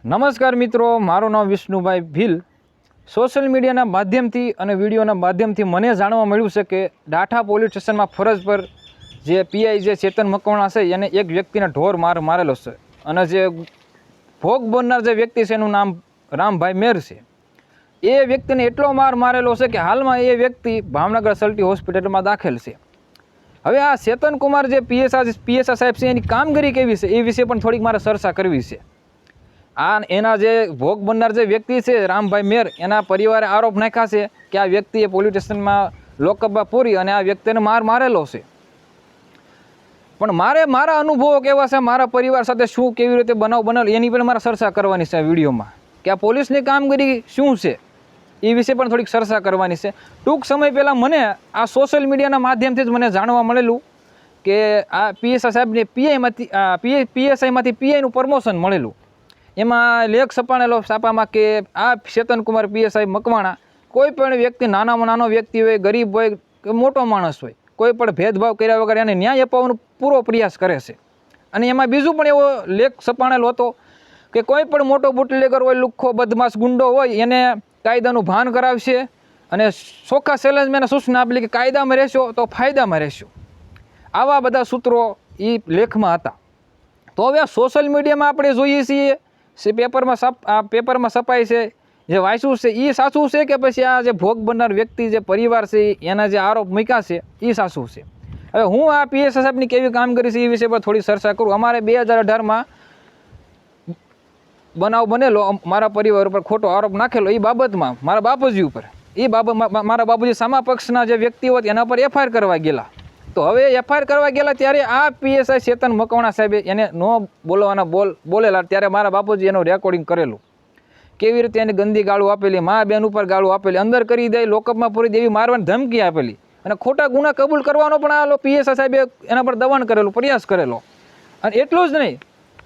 નમસ્કાર મિત્રો, મારું નામ વિષ્ણુભાઈ ભીલ। સોશિયલ મીડિયાના માધ્યમથી અને વિડીયોના માધ્યમથી મને જાણવા મળ્યું છે કે ડાઠા પોલીસ સ્ટેશનમાં ફરજ પર જે પીઆઈ જે ચેતન મકવાણા છે એને એક વ્યક્તિને ઢોર મારેલો છે અને જે ભોગ બનનાર જે વ્યક્તિ છે એનું નામ રામભાઈ મેર છે। એ વ્યક્તિને એટલો મારેલો છે કે હાલમાં એ વ્યક્તિ ભાવનગર સલ્ટી હોસ્પિટલમાં દાખલ છે। હવે આ ચેતન કુમાર જે પીએસઆઈ સાહેબ છે એની કામગીરી કેવી છે એ વિશે પણ થોડીક મારે ચર્ચા કરવી છે। આ એના જે ભોગ બનનાર જે વ્યક્તિ છે રામભાઈ મેર, એના પરિવારે આરોપ નાખ્યા છે કે આ વ્યક્તિએ પોલીસ સ્ટેશનમાં લોકઅપમાં પૂરી અને આ વ્યક્તિને મારેલો છે। પણ મારા અનુભવો કેવા છે, મારા પરિવાર સાથે શું કેવી રીતે બનેલો એની પણ મારે ચર્ચા કરવાની છે વિડીયોમાં, કે આ પોલીસની કામગીરી શું છે એ વિશે પણ થોડીક ચર્ચા કરવાની છે। ટૂંક સમય પહેલાં મને આ સોશિયલ મીડિયાના માધ્યમથી જ મને જાણવા મળેલું કે આ પીએસઆઈ સાહેબને પીએસઆઈમાંથી પીઆઈનું પ્રમોશન મળેલું। એમાં લેખ છપાણેલો છાપામાં કે આ ચેતન કુમાર પીએસઆઈ મકવાણા કોઈ પણ વ્યક્તિ નાનામાં નાનો વ્યક્તિ હોય, ગરીબ હોય કે મોટો માણસ હોય, કોઈ પણ ભેદભાવ કર્યા વગર એને ન્યાય અપાવવાનો પૂરો પ્રયાસ કરે છે। અને એમાં બીજું પણ એવો લેખ છપાણેલો હતો કે કોઈ પણ મોટો બુટલેગર હોય, લુખ્ખો બદમાશ ગુંડો હોય એને કાયદાનું ભાન કરાવશે અને ચોખ્ખા સેલેન્જમેને સૂચના આપેલી કે કાયદામાં રહેશો તો ફાયદામાં રહેશો। આવા બધા સૂત્રો એ લેખમાં હતા। તો હવે આ સોશિયલ મીડિયામાં આપણે જોઈએ છીએ પેપરમાં છપાય છે, જે વાંચ્યું છે એ સાચું છે કે પછી આ જે ભોગ બનનાર વ્યક્તિ જે પરિવાર છે એના જે આરોપ મૂક્યા છે એ સાચું છે? હવે હું આ પીએસઆઈ સાહેબની કેવી કામગીરી છે એ વિશે પર થોડી ચર્ચા કરું। અમારે 2018માં બનાવ બનેલો, મારા પરિવાર ઉપર ખોટો આરોપ નાખેલો એ બાબતમાં મારા બાપુજી ઉપર, મારા બાપુજી સામા પક્ષના જે વ્યક્તિ હોય એના પર એફઆઈઆર કરવા ગયેલા। તો હવે એફઆઈઆર કરવા ગયેલા ત્યારે આ પીએસઆઈ ચેતન મકવાણા સાહેબે એને ન બોલવાના બોલેલા ત્યારે મારા બાપુજી એનું રેકોર્ડિંગ કરેલું, કેવી રીતે એને ગંદી ગાળું આપેલી, મા બેન ઉપર ગાળું આપેલી, અંદર કરી દે, લોકઅપમાં પૂરી દેવી, મારવાની ધમકી આપેલી અને ખોટા ગુના કબૂલ કરવાનો પણ આ પીએસઆઈ સાહેબે એના પર દબાણ કરેલું, પ્રયાસ કરેલો। અને એટલું જ નહીં,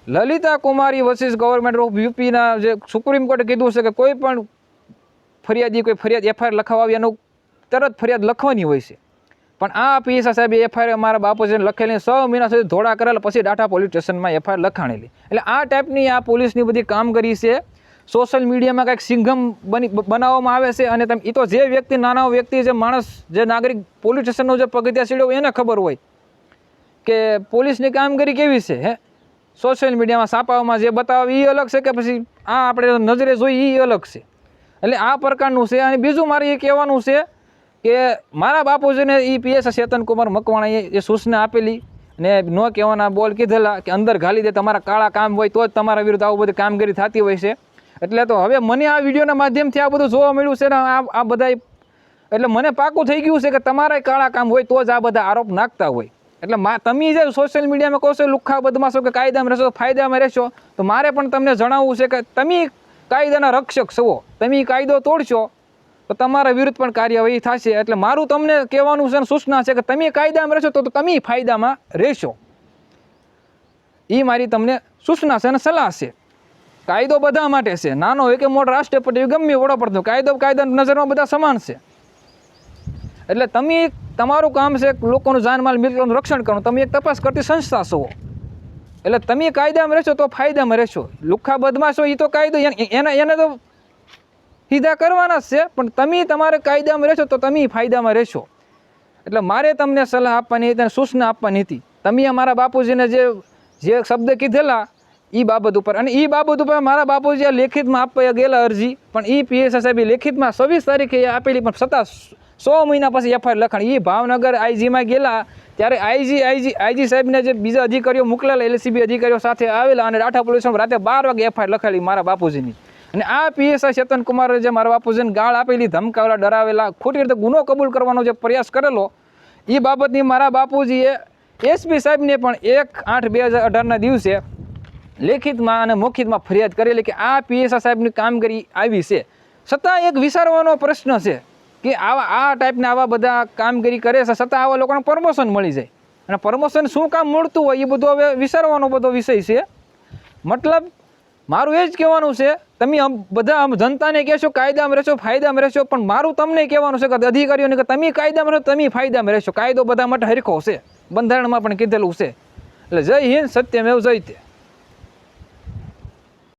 લલિતા કુમારી વર્સિસ ગવર્મેન્ટ ઓફ યુપીના જે સુપ્રીમ કોર્ટે કીધું છે કે કોઈ પણ ફરિયાદી કોઈ ફરિયાદ એફઆઈઆર લખાવવા આવી એનું તરત ફરિયાદ લખવાની હોય છે। પણ આ પીએસઆઈ સાહેબે એફઆઈઆર મારા બાપુજીને લખેલી 6 મહિના સુધી ધોળા કરેલા, પછી ડાઠા પોલીસ સ્ટેશનમાં એફઆઈઆર લખાણેલી। એટલે આ ટાઈપની આ પોલીસની બધી કામગીરી છે। સોશિયલ મીડિયામાં કંઈક સિંઘમ બનાવવામાં આવે છે અને એ તો જે વ્યક્તિ, નાના વ્યક્તિ, જે માણસ, જે નાગરિક પોલીસ સ્ટેશનનો જે પગથિયા સીડ્યો એને ખબર હોય કે પોલીસની કામગીરી કેવી છે। હે સોશિયલ મીડિયામાં છાપાઓમાં જે બતાવે એ અલગ છે કે પછી આ આપણે નજરે જોઈએ એ અલગ છે। એટલે આ પ્રકારનું છે। અને બીજું મારે એ કહેવાનું છે કે મારા બાપુજીને એ પીએસઆઈ ચેતન કુમાર મકવાણાએ એ સૂચના આપેલી ને ન કહેવાના બોલ કીધેલા કે અંદર ઘાલી દે, તમારા કાળા કામ હોય તો જ તમારા વિરુદ્ધ આવું બધી કામગીરી થતી હોય છે। એટલે તો હવે મને આ વિડીયોના માધ્યમથી આ બધું જોવા મળ્યું છે ને આ બધા, એટલે મને પાકું થઈ ગયું છે કે તમારા કાળા કામ હોય તો જ આ બધા આરોપ નાખતા હોય। એટલે તમે જે સોશિયલ મીડિયામાં કહો છો લુખ્ખા બદમાશો કે કાયદામાં રહેશો ફાયદામાં રહેશો, તો મારે પણ તમને જણાવવું છે કે તમે કાયદાના રક્ષક છો, તમે કાયદો તોડશો તો તમારા વિરુદ્ધ પણ કાર્યવાહી થશે। એટલે મારું તમને કહેવાનું છે, સૂચના છે કે તમે કાયદામાં રહેશો તો તમે ફાયદામાં રહેશો, એ મારી તમને સૂચના છે અને સલાહ છે। કાયદો બધા માટે છે, નાનો હોય કે મોટો, રાષ્ટ્રપતિ ગમે વડાપ્રધાન, કાયદાની નજરમાં બધા સમાન છે। એટલે તમે તમારું કામ છે લોકોનું જાનમાલ મિલકતનું રક્ષણ કરવાનું, તમે એક તપાસ કરતી સંસ્થા છો, એટલે તમે કાયદામાં રહેશો તો ફાયદામાં રહેશો। લુખ્ખા બદમાશો એ તો કાયદો એને તો સીધા કરવાના જ છે, પણ તમે તમારે કાયદામાં રહેશો તો તમે ફાયદામાં રહેશો। એટલે મારે તમને સલાહ આપવાની હતી, સૂચના આપવાની હતી। તમે અમારા બાપુજીને જે શબ્દ કીધેલા એ બાબત ઉપર, અને એ બાબત ઉપર મારા બાપુજી લેખિતમાં આપવા ગયેલા અરજી, પણ એ પીએસઆઈ સાહેબે લેખિતમાં 26 તારીખે આપેલી, પણ છતાં 100 મહિના પછી એફઆઈઆર લખાણી। એ ભાવનગર આઈજીમાં ગયેલા ત્યારે આઈજી સાહેબને જે બીજા અધિકારીઓ મોકલેલા, એલસીબી અધિકારીઓ સાથે આવેલા અને ડાઠા પોલીસમાં રાતે 12 વાગે એફઆઈઆર લખાયેલી મારા બાપુજીની। અને આ પીએસઆઈ ચેતન કુમારે જે મારા બાપુજીને ગાળ આપેલી, ધમકાવેલા, ડરાવેલા, ખોટી રીતે ગુનો કબૂલ કરવાનો જે પ્રયાસ કરેલો, એ બાબતની મારા બાપુજીએ એસપી સાહેબને પણ 1/8/2018ના દિવસે લેખિતમાં અને મૌખિકમાં ફરિયાદ કરેલી કે આ પીએસઆઈ સાહેબની કામગીરી આવી છે। છતાં એક વિચારવાનો પ્રશ્ન છે કે આ ટાઈપના આવા બધા કામગીરી કરે છે, છતાં આવા લોકોને પ્રમોશન મળી જાય, અને પ્રમોશન શું કામ મળતું હોય એ બધું હવે વિચારવાનો બધો વિષય છે। મતલબ મારું એ જ કહેવાનું છે, તમે બધા જનતાને કહેશો કાયદામાં રહેશો ફાયદામાં રહેશો, પણ મારું તમને કહેવાનું છે કે અધિકારીઓને કે તમે કાયદામાં રહેશો તમે ફાયદામાં રહેશો। કાયદો બધા માટે હરખો છે, બંધારણમાં પણ કીધેલું છે। એટલે જય હિન્દ, સત્યમેવ જયતે।